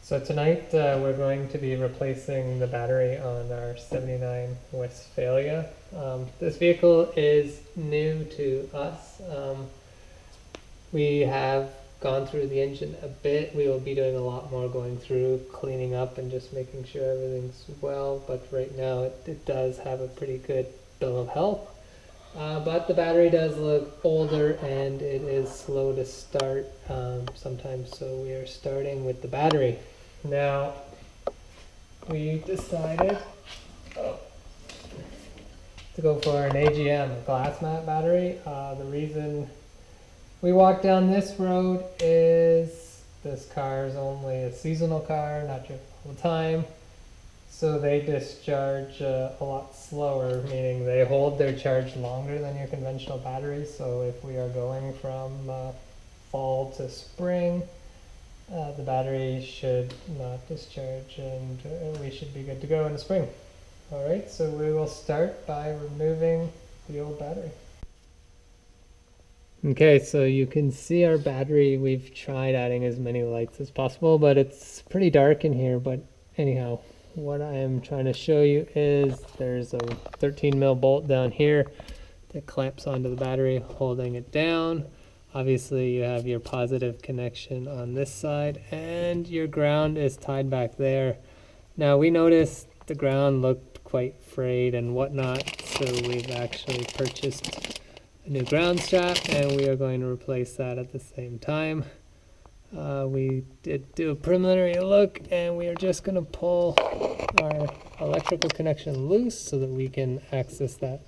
So tonight we're going to be replacing the battery on our 79 Westfalia. This vehicle is new to us. We have gone through the engine a bit. We will be doing a lot more going through, cleaning up and just making sure everything's well, but right now it does have a pretty good bill of health. But the battery does look older and it is slow to start sometimes, so we are starting with the battery. Now, we decided to go for an AGM glass mat battery. The reason we walked down this road is this car is only a seasonal car, not driven all the time. So they discharge a lot slower, meaning they hold their charge longer than your conventional batteries. So if we are going from fall to spring, the battery should not discharge and we should be good to go in the spring. Alright, so we will start by removing the old battery. Okay, so you can see our battery. We've tried adding as many lights as possible, but it's pretty dark in here. But anyhow, what I am trying to show you is there's a 13mm bolt down here that clamps onto the battery, holding it down. Obviously you have your positive connection on this side and your ground is tied back there. Now we noticed the ground looked quite frayed and whatnot, so we've actually purchased a new ground strap and we are going to replace that at the same time. We did do a preliminary look and we are just going to pull our electrical connection loose so that we can access that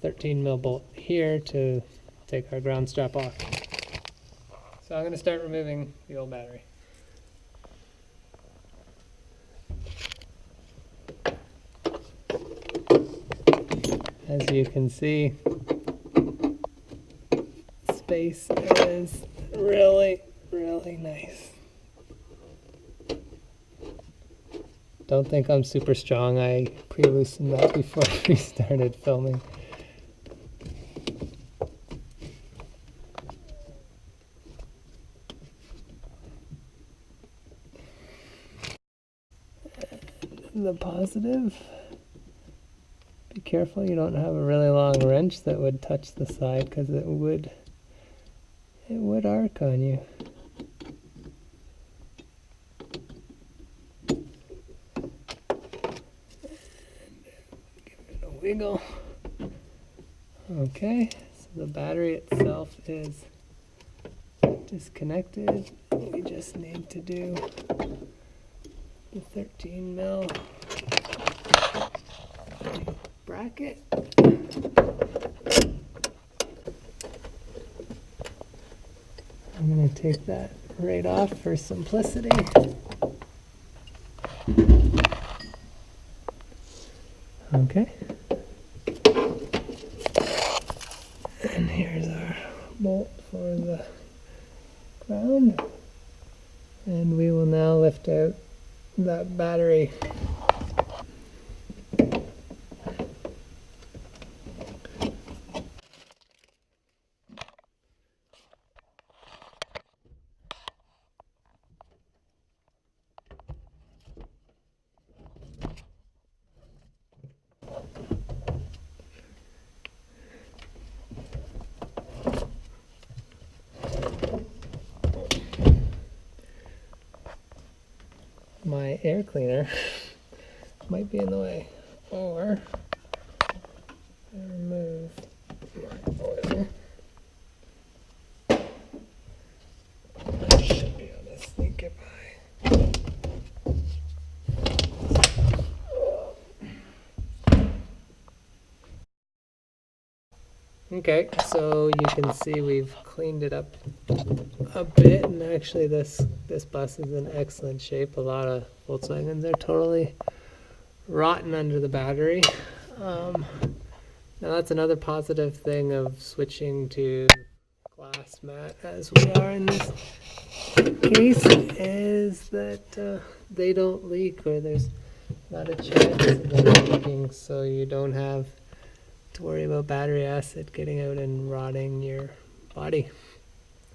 13mm bolt here to take our ground strap off. So I'm going to start removing the old battery. As you can see, space is really nice. Don't think I'm super strong. I pre-loosened that before we started filming. The positive, be careful you don't have a really long wrench that would touch the side, because it would arc on you. Give it a wiggle. Okay, so the battery itself is disconnected. We just need to do the 13mm bracket. I'm going to take that right off for simplicity. Okay. And here's our bolt for the ground. And we will now lift out that battery. My air cleaner might be in the way, or I remove my oil. I should be able to sneak it by. Okay, so you can see we've cleaned it up a bit, and actually this bus is in excellent shape. A lot of Volkswagens are totally rotten under the battery. Now that's another positive thing of switching to glass mat as we are in this case, is that they don't leak, or there's not a chance of them leaking, so you don't have to worry about battery acid getting out and rotting your body.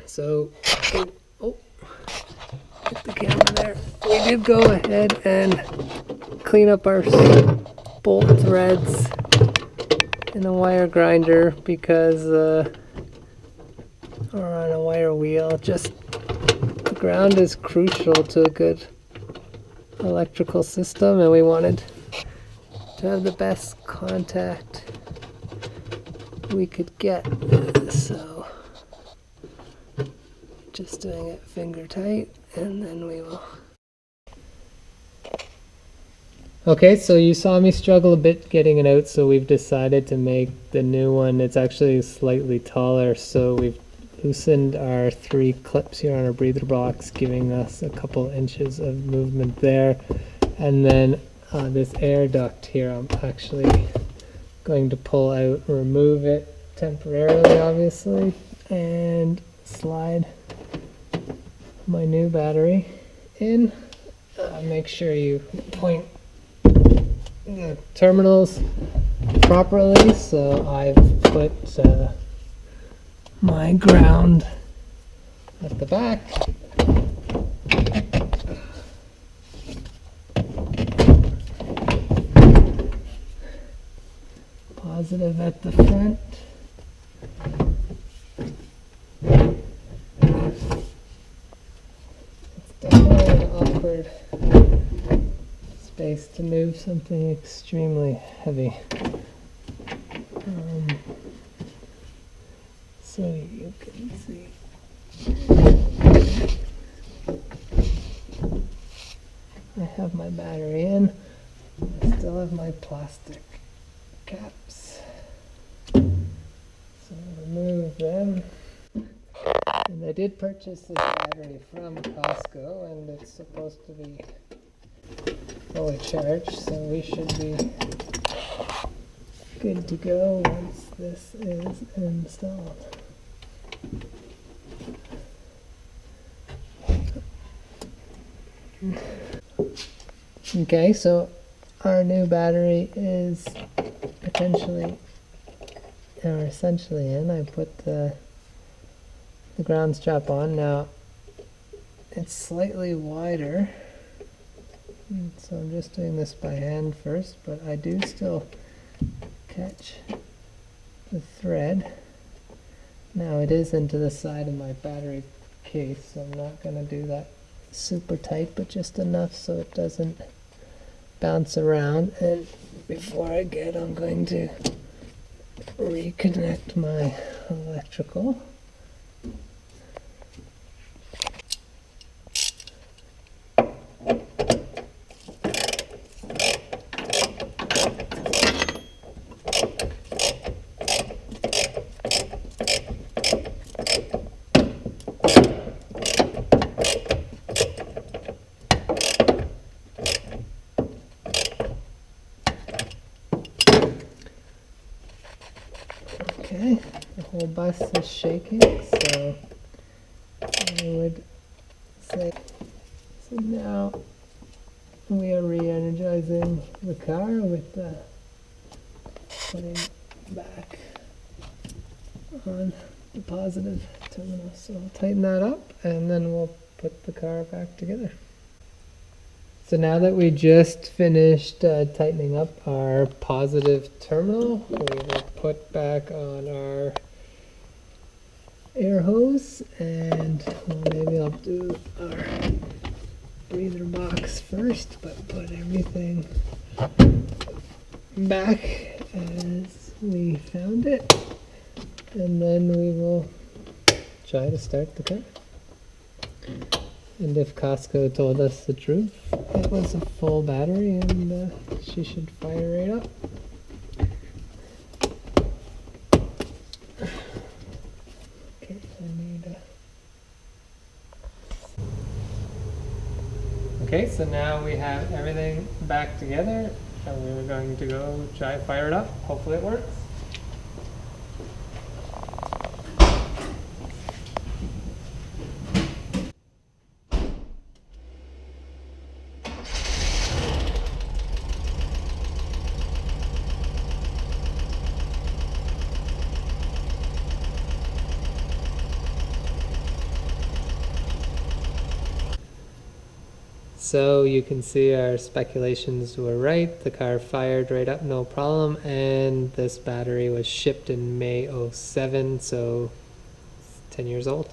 So, oh, hit the camera there. we did go ahead and clean up our bolt threads in a wire grinder because or on a wire wheel. Just the ground is crucial to a good electrical system, and we wanted to have the best contact we could get. So just doing it finger tight, and then we will. Okay, so you saw me struggle a bit getting it out, so we've decided to make the new one. It's actually slightly taller, so we've loosened our 3 clips here on our breather box, giving us a couple inches of movement there. And then this air duct here, I'm actually going to pull out, remove it temporarily, obviously, and slide my new battery in. Make sure you point the terminals properly. So I've put my ground at the back, positive at the front. It's definitely an awkward space to move something extremely heavy. So you can see. I have my battery in. I still have my plastic caps. So remove them. And I did purchase this battery from Costco, and it's supposed to be fully charged, so we should be good to go once this is installed. Okay, so our new battery is potentially, or essentially in. I put the ground strap on. Now it's slightly wider, so I'm just doing this by hand first, but I do still catch the thread. Now it is into the side of my battery case, so I'm not going to do that super tight, but just enough so it doesn't bounce around. And before I get, I'm going to reconnect my electrical. Okay, the whole bus is shaking, so I would say, so now we are re-energizing the car with the putting back on the positive terminal. So I'll tighten that up and then we'll put the car back together. So now that we just finished tightening up our positive terminal, we will put back on our air hose, and well, maybe I'll do our breather box first, but put everything back as we found it, and then we will try to start the car. And if Costco told us the truth, it was a full battery and she should fire right up. Okay, I need Okay, so now we have everything back together, and we're going to go try to fire it up. Hopefully it works. So you can see our speculations were right. The car fired right up, no problem. And this battery was shipped in May 07, so it's 10 years old.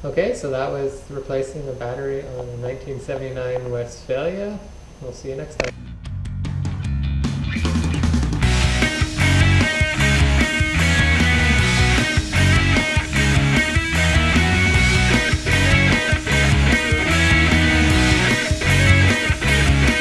Okay, so that was replacing the battery on a 1979 Westfalia. We'll see you next time.